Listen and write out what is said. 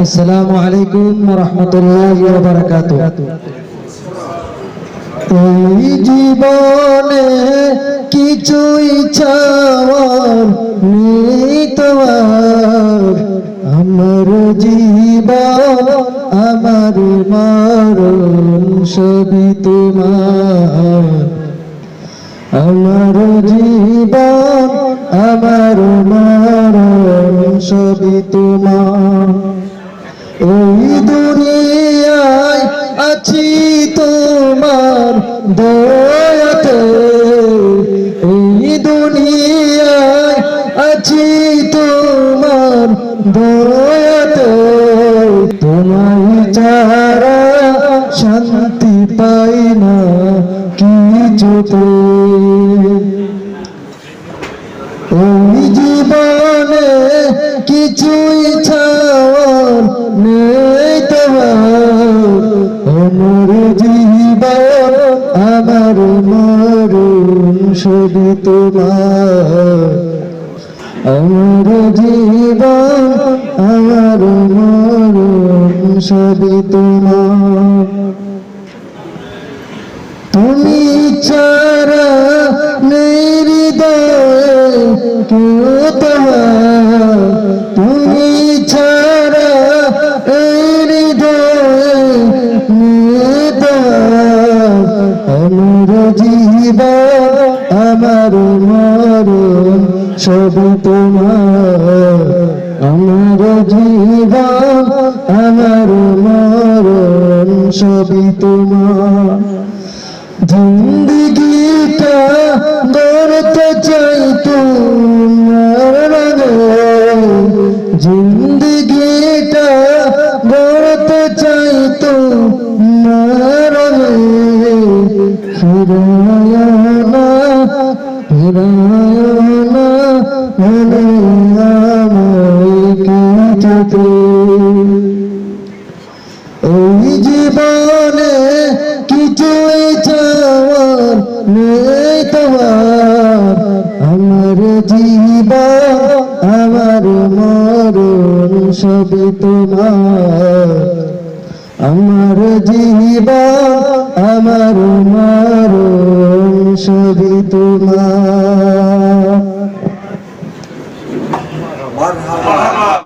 আসসালামু আলাইকুম ওয়া রাহমাতুল্লাহি ওয়া বারাকাতুহু। এই জীবনে কিছুই চাওয়ার নেই তোমার, আমার জীবন আমার মরণ সবই তোমার। আমার জীবন আমার মরণ সবই তোমার। এই দুনিয়ায় আছি তোমার দয়াতে, এই দুনিয়ায় আছি তোমার দয়াতে। তোমায় ছাড়া শান্তি পাই না কিছুতে। এই জীবনে কিছুই চাওয়ার নেই তোমার, আমার জীবন আমার মরণ সবই তোমার। আমার জীবন আমার মরণ সবই তোমার। তুমি ছাড়া নেই হৃদয়ে কেউ তোমার, তুমি ছাড়া এই হৃদয়ে নেই তোমার। আমার জীবন আমার মরণ সবই তোমার। আমার জীবন আমার মরণ সবই তোমার। জিন্দগিটা গড়তে চাই তোমার রঙে, জিন্দগিটা গড়তে চাই তোমার রঙে। ফিরায় না ফিরায় না মনে আমায় কিছুতে। এই জীবনে কিছুই চাওয়ার নেই তোমার, আমার জীবন আমার মরণ সবই তোমার। আমার জীবন আমার মরণ সবই তোমার।